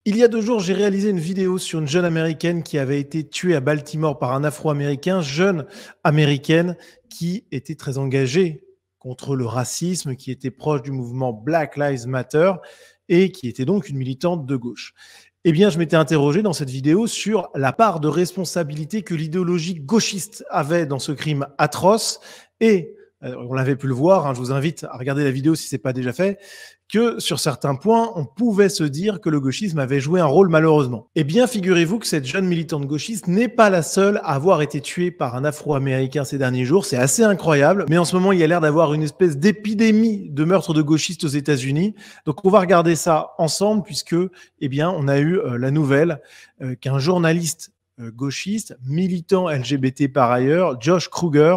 Il y a 2 jours, j'ai réalisé une vidéo sur une jeune américaine qui avait été tuée à Baltimore par un Afro-Américain, jeune américaine qui était très engagée contre le racisme, qui était proche du mouvement Black Lives Matter et qui était donc une militante de gauche. Eh bien, je m'étais interrogé dans cette vidéo sur la part de responsabilité que l'idéologie gauchiste avait dans ce crime atroce et on l'avait pu le voir, je vous invite à regarder la vidéo si ce n'est pas déjà fait, que sur certains points, on pouvait se dire que le gauchisme avait joué un rôle malheureusement. Eh bien, figurez-vous que cette jeune militante gauchiste n'est pas la seule à avoir été tuée par un Afro-Américain ces derniers jours. C'est assez incroyable, mais en ce moment, il y a l'air d'avoir une espèce d'épidémie de meurtres de gauchistes aux États-Unis. Donc, on va regarder ça ensemble puisque, eh bien, on a eu la nouvelle qu'un journaliste gauchiste, militant LGBT par ailleurs, Josh Kruger,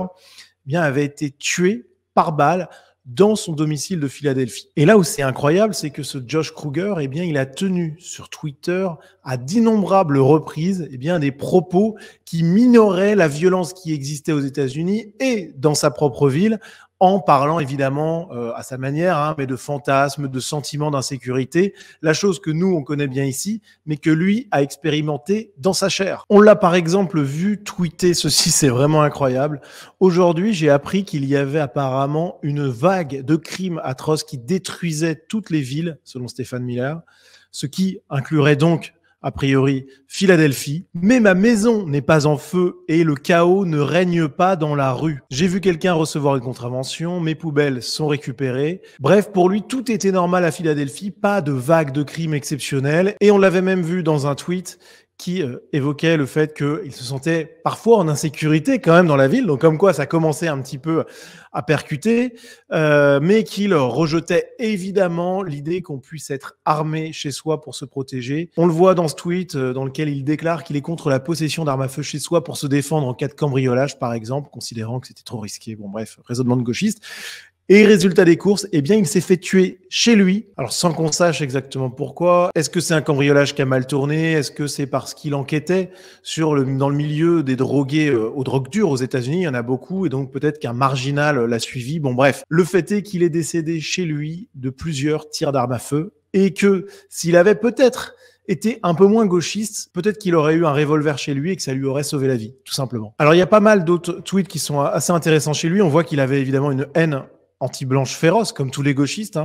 bien, avait été tué par balle dans son domicile de Philadelphie. Et là où c'est incroyable, c'est que ce Josh Kruger, eh bien, il a tenu sur Twitter à d'innombrables reprises, eh bien, des propos qui minoraient la violence qui existait aux États-Unis et dans sa propre ville, en parlant évidemment à sa manière, mais de fantasmes, de sentiments d'insécurité, la chose que nous, on connaît bien ici, mais que lui a expérimenté dans sa chair. On l'a par exemple vu tweeter ceci, c'est vraiment incroyable. Aujourd'hui, j'ai appris qu'il y avait apparemment une vague de crimes atroces qui détruisaient toutes les villes, selon Stephen Miller, ce qui inclurait donc a priori Philadelphie, mais ma maison n'est pas en feu et le chaos ne règne pas dans la rue. J'ai vu quelqu'un recevoir une contravention, mes poubelles sont récupérées. Bref, pour lui, tout était normal à Philadelphie, pas de vague de crimes exceptionnels. Et on l'avait même vu dans un tweet qui évoquait le fait qu'il se sentait parfois en insécurité quand même dans la ville, donc comme quoi ça commençait un petit peu à percuter, mais qu'il rejetait évidemment l'idée qu'on puisse être armé chez soi pour se protéger. On le voit dans ce tweet dans lequel il déclare qu'il est contre la possession d'armes à feu chez soi pour se défendre en cas de cambriolage, par exemple, considérant que c'était trop risqué. Bon bref, raisonnement de gauchiste. Et résultat des courses, eh bien, il s'est fait tuer chez lui. Alors, sans qu'on sache exactement pourquoi. Est-ce que c'est un cambriolage qui a mal tourné? Est-ce que c'est parce qu'il enquêtait dans le milieu des drogués aux drogues dures aux États-Unis? Il y en a beaucoup. Et donc, peut-être qu'un marginal l'a suivi. Bon, bref. Le fait est qu'il est décédé chez lui de plusieurs tirs d'armes à feu. Et que s'il avait peut-être été un peu moins gauchiste, peut-être qu'il aurait eu un revolver chez lui et que ça lui aurait sauvé la vie, tout simplement. Alors, il y a pas mal d'autres tweets qui sont assez intéressants chez lui. On voit qu'il avait évidemment une haine anti-blanche féroce, comme tous les gauchistes.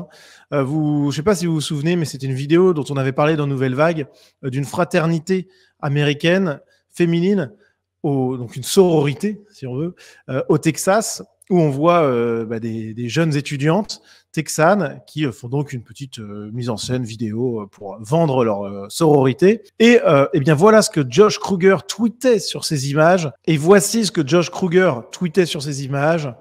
Je ne sais pas si vous vous souvenez, mais c'était une vidéo dont on avait parlé dans Nouvelle Vague, d'une fraternité américaine, féminine, donc une sororité, si on veut, au Texas, où on voit des jeunes étudiantes texanes qui font donc une petite mise en scène vidéo pour vendre leur sororité. Et eh bien voilà ce que Josh Kruger tweetait sur ces images. Et voici ce que Josh Kruger tweetait sur ces images.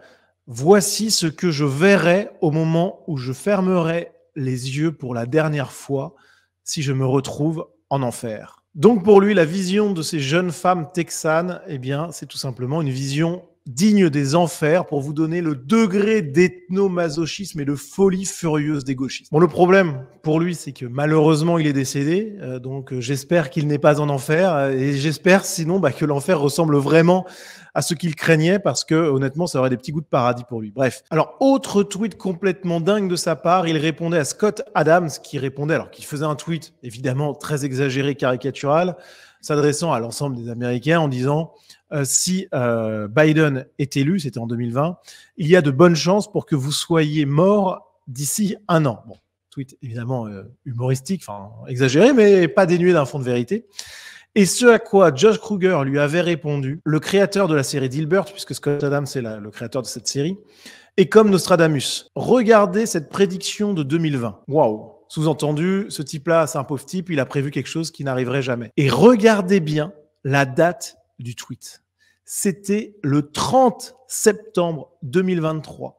Voici ce que je verrai au moment où je fermerai les yeux pour la dernière fois si je me retrouve en enfer. Donc pour lui, la vision de ces jeunes femmes texanes, eh bien, c'est tout simplement une vision digne des enfers pour vous donner le degré d'ethnomasochisme et de folie furieuse des gauchistes. Bon, le problème pour lui, c'est que malheureusement, il est décédé, donc j'espère qu'il n'est pas en enfer et j'espère sinon que l'enfer ressemble vraiment à ce qu'il craignait parce que honnêtement, ça aurait des petits goûts de paradis pour lui. Bref. Alors, autre tweet complètement dingue de sa part, il répondait à Scott Adams qui faisait un tweet évidemment très exagéré, caricatural, s'adressant à l'ensemble des Américains en disant si Biden est élu, c'était en 2020, il y a de bonnes chances pour que vous soyez mort d'ici 1 an. Bon, tweet évidemment humoristique, exagéré, mais pas dénué d'un fond de vérité. Et ce à quoi Josh Kruger lui avait répondu, le créateur de la série Dilbert, puisque Scott Adams est le créateur de cette série, et comme Nostradamus, regardez cette prédiction de 2020. Waouh! Sous-entendu, ce type-là, c'est un pauvre type, il a prévu quelque chose qui n'arriverait jamais. Et regardez bien la date du tweet. C'était le 30 septembre 2023.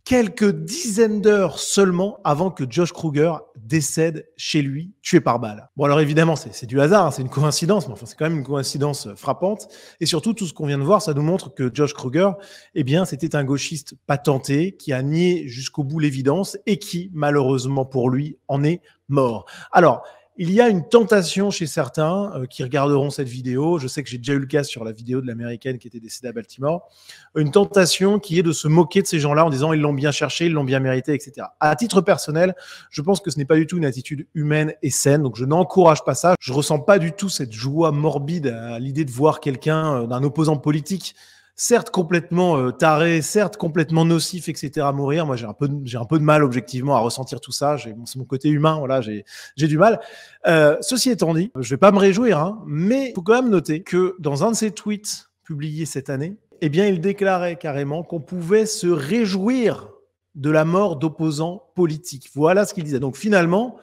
Quelques dizaines d'heures seulement avant que Josh Kruger décède chez lui, tué par balle. Bon, alors évidemment, c'est du hasard, c'est une coïncidence, mais enfin, c'est quand même une coïncidence frappante. Et surtout, tout ce qu'on vient de voir, ça nous montre que Josh Kruger, eh bien, c'était un gauchiste patenté qui a nié jusqu'au bout l'évidence et qui, malheureusement pour lui, en est mort. Alors, il y a une tentation chez certains qui regarderont cette vidéo. Je sais que j'ai déjà eu le cas sur la vidéo de l'Américaine qui était décédée à Baltimore. Une tentation qui est de se moquer de ces gens-là en disant ils l'ont bien cherché, ils l'ont bien mérité, etc. À titre personnel, je pense que ce n'est pas du tout une attitude humaine et saine. Donc, je n'encourage pas ça. Je ressens pas du tout cette joie morbide à l'idée de voir quelqu'un d'un opposant politique, certes complètement taré, certes complètement nocif, etc., mourir. Moi, j'ai un peu de mal objectivement à ressentir tout ça. C'est mon côté humain, voilà, j'ai du mal. Ceci étant dit, je vais pas me réjouir, hein, mais il faut quand même noter que dans un de ses tweets publiés cette année, eh bien, il déclarait carrément qu'on pouvait se réjouir de la mort d'opposants politiques. Voilà ce qu'il disait. Donc finalement,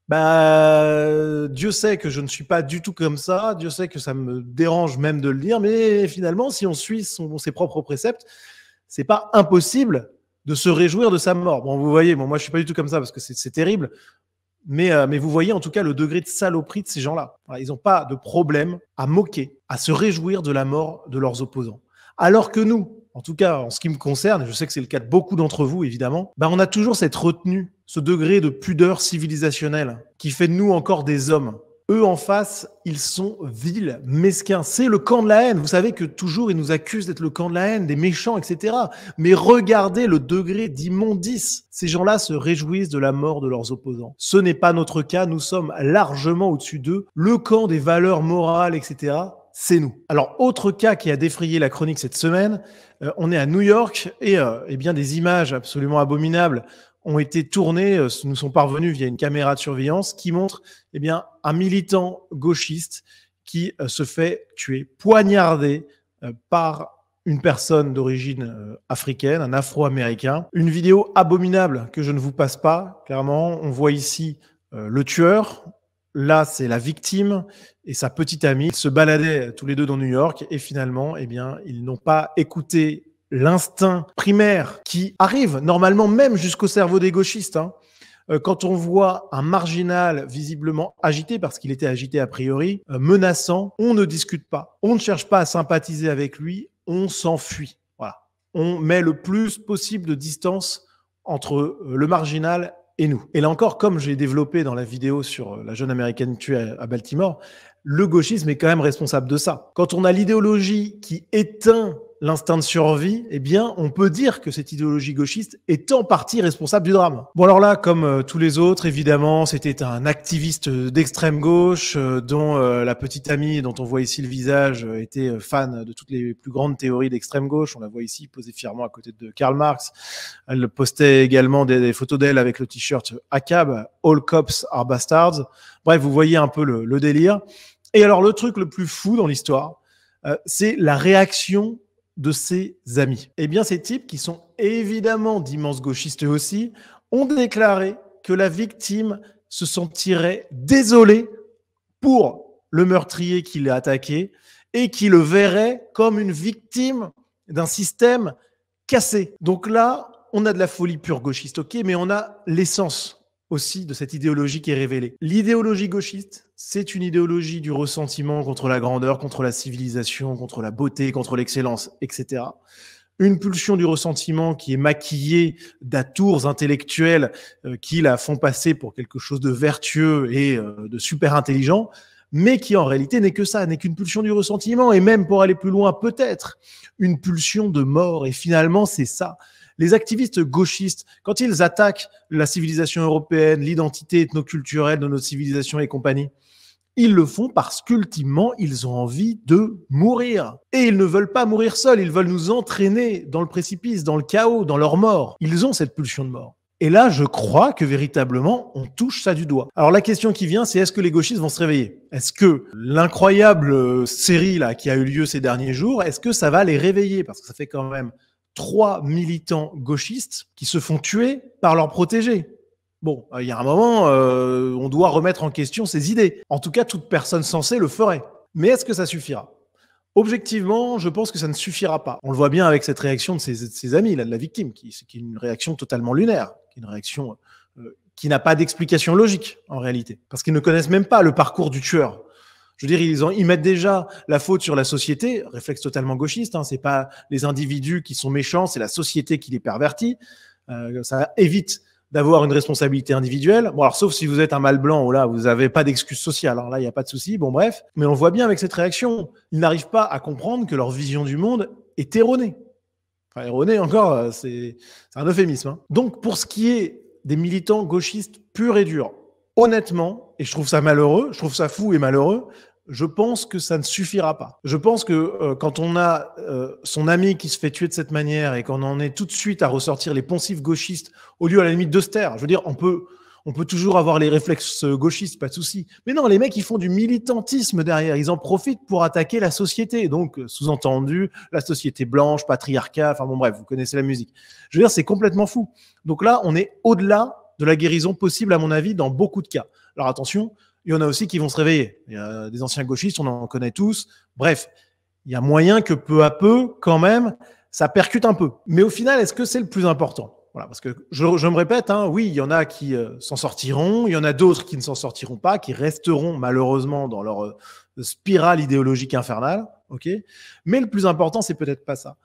Dieu sait que je ne suis pas du tout comme ça, Dieu sait que ça me dérange même de le dire, mais finalement, si on suit ses propres préceptes, c'est pas impossible de se réjouir de sa mort. Bon, vous voyez, moi je suis pas du tout comme ça parce que c'est terrible, mais vous voyez en tout cas le degré de saloperie de ces gens-là. Voilà, ils n'ont pas de problème à moquer, à se réjouir de la mort de leurs opposants. Alors que nous, en tout cas en ce qui me concerne, et je sais que c'est le cas de beaucoup d'entre vous évidemment, on a toujours cette retenue, ce degré de pudeur civilisationnelle qui fait de nous encore des hommes. Eux en face, ils sont vils, mesquins. C'est le camp de la haine. Vous savez que toujours ils nous accusent d'être le camp de la haine, des méchants, etc. Mais regardez le degré d'immondice. Ces gens-là se réjouissent de la mort de leurs opposants. Ce n'est pas notre cas. Nous sommes largement au-dessus d'eux. Le camp des valeurs morales, etc., c'est nous. Alors, autre cas qui a défrayé la chronique cette semaine, on est à New York et bien des images absolument abominables ont été tournées, nous sont parvenues via une caméra de surveillance qui montre un militant gauchiste qui se fait tuer, poignardé par une personne d'origine africaine, un Afro-Américain. Une vidéo abominable que je ne vous passe pas, clairement. On voit ici le tueur. Là, c'est la victime et sa petite amie. Ils se baladaient tous les deux dans New York et finalement, ils n'ont pas écouté l'instinct primaire qui arrive normalement même jusqu'au cerveau des gauchistes. Quand on voit un marginal visiblement agité, parce qu'il était agité a priori, menaçant, on ne discute pas. On ne cherche pas à sympathiser avec lui, on s'enfuit. Voilà. On met le plus possible de distance entre le marginal et nous. Et là encore, comme j'ai développé dans la vidéo sur la jeune américaine tuée à Baltimore, le gauchisme est quand même responsable de ça. Quand on a l'idéologie qui éteint l'instinct de survie, on peut dire que cette idéologie gauchiste est en partie responsable du drame. Bon alors là, comme tous les autres, évidemment, c'était un activiste d'extrême gauche dont la petite amie, dont on voit ici le visage, était fan de toutes les plus grandes théories d'extrême gauche. On la voit ici posée fièrement à côté de Karl Marx. Elle postait également des photos d'elle avec le t-shirt ACAB, All Cops Are Bastards. Bref, vous voyez un peu le délire. Et alors le truc le plus fou dans l'histoire, c'est la réaction de ses amis. Ces types, qui sont évidemment d'immenses gauchistes eux aussi, ont déclaré que la victime se sentirait désolée pour le meurtrier qui l'a attaqué et qui le verrait comme une victime d'un système cassé. Donc là, on a de la folie pure gauchiste, ok, mais on a l'essence aussi de cette idéologie qui est révélée. L'idéologie gauchiste, c'est une idéologie du ressentiment contre la grandeur, contre la civilisation, contre la beauté, contre l'excellence, etc. Une pulsion du ressentiment qui est maquillée d'atours intellectuels qui la font passer pour quelque chose de vertueux et de super intelligent, mais qui en réalité n'est que ça, n'est qu'une pulsion du ressentiment, et même pour aller plus loin, peut-être une pulsion de mort. Et finalement, c'est ça. Les activistes gauchistes, quand ils attaquent la civilisation européenne, l'identité ethnoculturelle de notre civilisation et compagnie, ils le font parce qu'ultimement, ils ont envie de mourir. Et ils ne veulent pas mourir seuls, ils veulent nous entraîner dans le précipice, dans le chaos, dans leur mort. Ils ont cette pulsion de mort. Et là, je crois que véritablement, on touche ça du doigt. Alors la question qui vient, c'est est-ce que les gauchistes vont se réveiller? Est-ce que l'incroyable série là qui a eu lieu ces derniers jours, est-ce que ça va les réveiller? Parce que ça fait quand même 3 militants gauchistes qui se font tuer par leurs protégés. Bon, il y a un moment, on doit remettre en question ces idées. En tout cas, toute personne sensée le ferait. Mais est-ce que ça suffira? Objectivement, je pense que ça ne suffira pas. On le voit bien avec cette réaction de ses amis, là, de la victime, qui est une réaction totalement lunaire, qui est une réaction qui n'a pas d'explication logique, en réalité. Parce qu'ils ne connaissent même pas le parcours du tueur. Je veux dire, ils mettent déjà la faute sur la société, réflexe totalement gauchiste, c'est pas les individus qui sont méchants, c'est la société qui les pervertit. Ça évite d'avoir une responsabilité individuelle. Bon, alors, sauf si vous êtes un mâle blanc, où là, vous n'avez pas d'excuse sociale. Hein, là, il n'y a pas de souci. Bon, bref. Mais on le voit bien avec cette réaction. Ils n'arrivent pas à comprendre que leur vision du monde est erronée. Enfin, erronée encore, c'est un euphémisme. Hein. Donc, pour ce qui est des militants gauchistes purs et durs, honnêtement, et je trouve ça malheureux, je trouve ça fou et malheureux, je pense que ça ne suffira pas. Je pense que quand on a son ami qui se fait tuer de cette manière et qu'on en est tout de suite à ressortir les poncifs gauchistes au lieu à la limite de se taire, je veux dire, on peut toujours avoir les réflexes gauchistes, pas de souci. Mais non, les mecs, ils font du militantisme derrière. Ils en profitent pour attaquer la société. Donc, sous-entendu, la société blanche, patriarcat, enfin bon, bref, vous connaissez la musique. Je veux dire, c'est complètement fou. Donc là, on est au-delà de la guérison possible, à mon avis, dans beaucoup de cas. Alors attention, il y en a aussi qui vont se réveiller. Il y a des anciens gauchistes, on en connaît tous. Bref, il y a moyen que peu à peu, quand même, ça percute un peu. Mais au final, est-ce que c'est le plus important ? Voilà, parce que je me répète, hein, oui, il y en a qui s'en sortiront, il y en a d'autres qui ne s'en sortiront pas, qui resteront malheureusement dans leur spirale idéologique infernale. Okay, mais le plus important, c'est peut-être pas ça.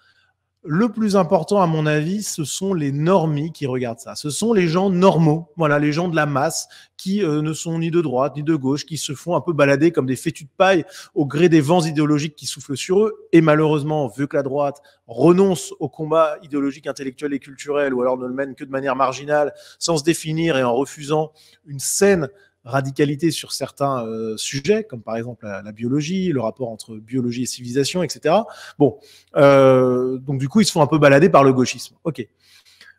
Le plus important, à mon avis, ce sont les normies qui regardent ça. Ce sont les gens normaux, voilà, les gens de la masse qui ne sont ni de droite ni de gauche, qui se font un peu balader comme des fétus de paille au gré des vents idéologiques qui soufflent sur eux. Et malheureusement, vu que la droite renonce au combat idéologique, intellectuel et culturel, ou alors ne le mène que de manière marginale, sans se définir et en refusant une saine radicalité sur certains sujets, comme par exemple la biologie, le rapport entre biologie et civilisation, etc. Bon, donc du coup, ils se font un peu balader par le gauchisme. Ok.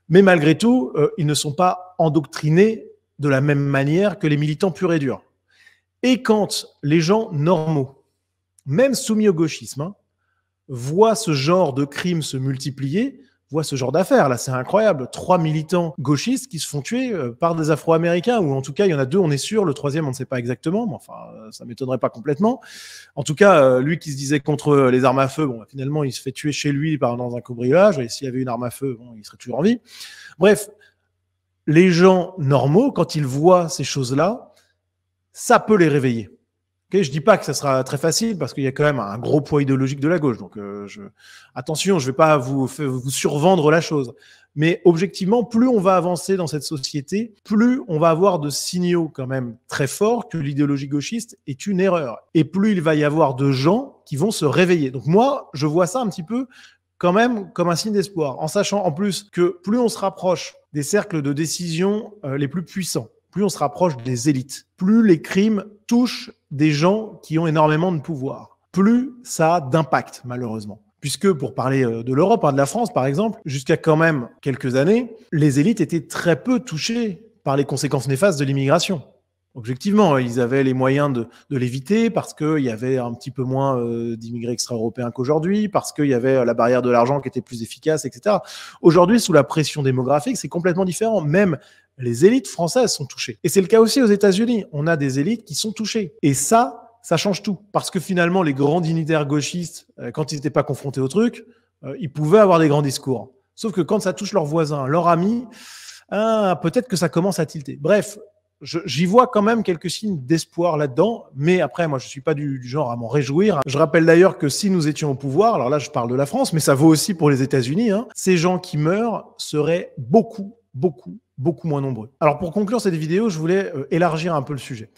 Mais malgré tout, ils ne sont pas endoctrinés de la même manière que les militants purs et durs. Et quand les gens normaux, même soumis au gauchisme, hein, voient ce genre de crimes se multiplier, voient ce genre d'affaires. Là, c'est incroyable. 3 militants gauchistes qui se font tuer par des Afro-Américains, ou en tout cas, il y en a 2, on est sûr. Le 3e, on ne sait pas exactement, mais enfin, ça ne m'étonnerait pas complètement. En tout cas, lui qui se disait contre les armes à feu, bon, finalement, il se fait tuer chez lui dans un cambriolage, et s'il y avait une arme à feu, bon, il serait toujours en vie. Bref, les gens normaux, quand ils voient ces choses-là, ça peut les réveiller. Okay, je dis pas que ça sera très facile parce qu'il y a quand même un gros poids idéologique de la gauche. Donc, attention, je vais pas vous survendre la chose. Mais objectivement, plus on va avancer dans cette société, plus on va avoir de signaux quand même très forts que l'idéologie gauchiste est une erreur. Et plus il va y avoir de gens qui vont se réveiller. Donc moi, je vois ça un petit peu quand même comme un signe d'espoir, en sachant en plus que plus on se rapproche des cercles de décision les plus puissants, plus on se rapproche des élites, plus les crimes touchent des gens qui ont énormément de pouvoir, plus ça a d'impact, malheureusement. Puisque, pour parler de l'Europe, de la France par exemple, jusqu'à quand même quelques années, les élites étaient très peu touchées par les conséquences néfastes de l'immigration. Objectivement, ils avaient les moyens de l'éviter parce qu'il y avait un petit peu moins d'immigrés extra-européens qu'aujourd'hui, parce qu'il y avait la barrière de l'argent qui était plus efficace, etc. Aujourd'hui, sous la pression démographique, c'est complètement différent. Même les élites françaises sont touchées. Et c'est le cas aussi aux États-Unis. On a des élites qui sont touchées. Et ça change tout. Parce que finalement, les grands dignitaires gauchistes, quand ils n'étaient pas confrontés au truc, ils pouvaient avoir des grands discours. Sauf que quand ça touche leurs voisins, leurs amis, peut-être que ça commence à tilter. Bref, j'y vois quand même quelques signes d'espoir là-dedans, mais après, moi, je suis pas du genre à m'en réjouir. Je rappelle d'ailleurs que si nous étions au pouvoir, alors là, je parle de la France, mais ça vaut aussi pour les États-Unis, hein, ces gens qui meurent seraient beaucoup moins nombreux. Alors, pour conclure cette vidéo, je voulais élargir un peu le sujet.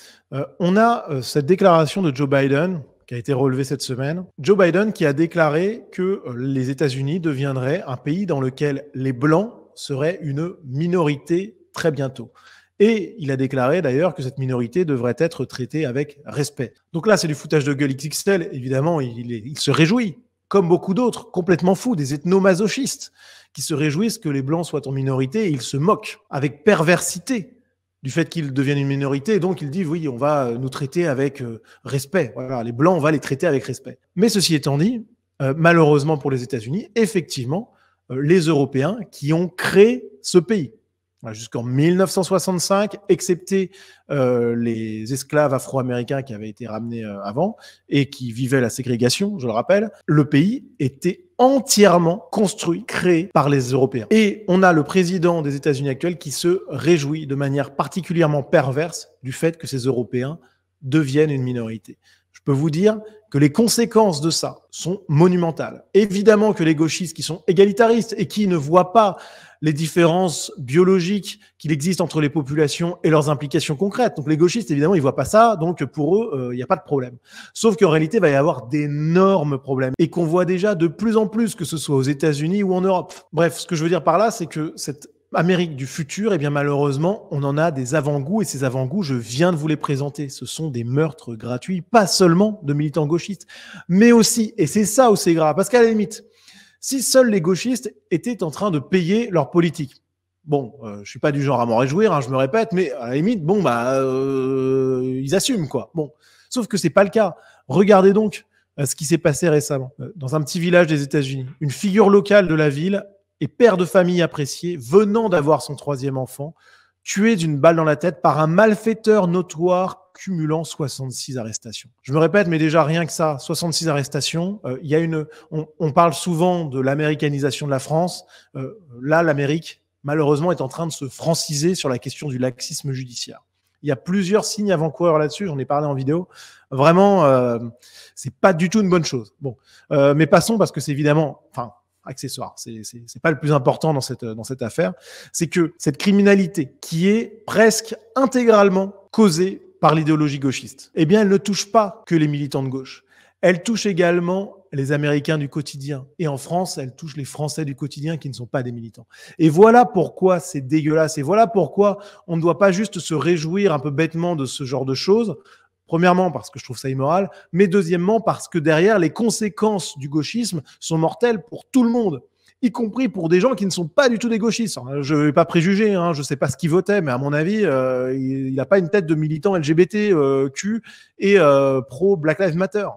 On a cette déclaration de Joe Biden qui a été relevée cette semaine. Joe Biden qui a déclaré que les États-Unis deviendraient un pays dans lequel les Blancs seraient une minorité très bientôt. Et il a déclaré d'ailleurs que cette minorité devrait être traitée avec respect. Donc là, c'est du foutage de gueule XXL. Évidemment, il se réjouit, comme beaucoup d'autres, complètement fous, des ethnomasochistes, qui se réjouissent que les Blancs soient en minorité et ils se moquent avec perversité du fait qu'ils deviennent une minorité. Et donc, il dit, oui, on va nous traiter avec respect. Voilà, les Blancs, on va les traiter avec respect. Mais ceci étant dit, malheureusement pour les États-Unis, effectivement, les Européens qui ont créé ce pays, jusqu'en 1965, excepté les esclaves afro-américains qui avaient été ramenés avant et qui vivaient la ségrégation, je le rappelle, le pays était entièrement construit, créé par les Européens. Et on a le président des États-Unis actuels qui se réjouit de manière particulièrement perverse du fait que ces Européens deviennent une minorité. Je peux vous dire que les conséquences de ça sont monumentales. Évidemment que les gauchistes qui sont égalitaristes et qui ne voient pas les différences biologiques qu'il existe entre les populations et leurs implications concrètes. Donc les gauchistes, évidemment, ils voient pas ça, donc pour eux, il n'y a pas de problème. Sauf qu'en réalité, il va y avoir d'énormes problèmes et qu'on voit déjà de plus en plus, que ce soit aux États-Unis ou en Europe. Bref, ce que je veux dire par là, c'est que cette Amérique du futur, eh bien malheureusement, on en a des avant-goûts et ces avant-goûts, je viens de vous les présenter. Ce sont des meurtres gratuits, pas seulement de militants gauchistes, mais aussi, et c'est ça où c'est grave, parce qu'à la limite, si seuls les gauchistes étaient en train de payer leur politique, bon, je suis pas du genre à m'en réjouir, hein, je me répète, mais à la limite, bon, ils assument quoi. Bon, sauf que c'est pas le cas. Regardez donc ce qui s'est passé récemment dans un petit village des États-Unis. Une figure locale de la ville et père de famille apprécié, venant d'avoir son 3e enfant, tué d'une balle dans la tête par un malfaiteur notoire cumulant 66 arrestations. Je me répète, mais déjà rien que ça, 66 arrestations. On parle souvent de l'américanisation de la France. Là, l'Amérique, malheureusement, est en train de se franciser sur la question du laxisme judiciaire. Il y a plusieurs signes avant-coureurs là-dessus, j'en ai parlé en vidéo. Vraiment, c'est pas du tout une bonne chose. Bon, mais passons, parce que c'est évidemment, accessoire, c'est pas le plus important dans cette affaire, c'est que cette criminalité qui est presque intégralement causée par l'idéologie gauchiste, eh bien, elle ne touche pas que les militants de gauche. Elle touche également les Américains du quotidien. Et en France, elle touche les Français du quotidien qui ne sont pas des militants. Et voilà pourquoi c'est dégueulasse. Et voilà pourquoi on ne doit pas juste se réjouir un peu bêtement de ce genre de choses. Premièrement, parce que je trouve ça immoral, mais deuxièmement, parce que derrière, les conséquences du gauchisme sont mortelles pour tout le monde, y compris pour des gens qui ne sont pas du tout des gauchistes. Je ne vais pas préjuger, je ne sais pas ce qu'il votait, mais à mon avis, il n'a pas une tête de militant LGBTQ et pro Black Lives Matter.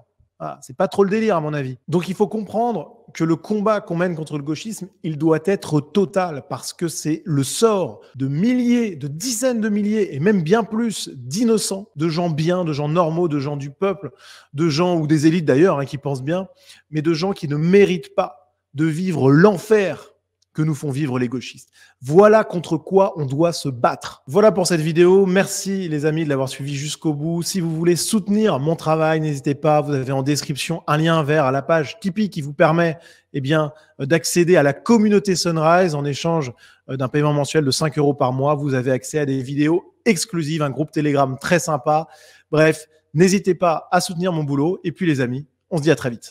Ah, c'est pas trop le délire, à mon avis. Donc, il faut comprendre que le combat qu'on mène contre le gauchisme, il doit être total, parce que c'est le sort de milliers, de dizaines de milliers, et même bien plus d'innocents, de gens bien, de gens normaux, de gens du peuple, de gens, ou des élites d'ailleurs, qui pensent bien, mais de gens qui ne méritent pas de vivre l'enfer que nous font vivre les gauchistes. Voilà contre quoi on doit se battre. Voilà pour cette vidéo. Merci les amis de l'avoir suivi jusqu'au bout. Si vous voulez soutenir mon travail, n'hésitez pas. Vous avez en description un lien vers la page Tipeee qui vous permet d'accéder à la communauté Sunrise en échange d'un paiement mensuel de 5 € par mois. Vous avez accès à des vidéos exclusives, un groupe Telegram très sympa. Bref, n'hésitez pas à soutenir mon boulot. Et puis les amis, on se dit à très vite.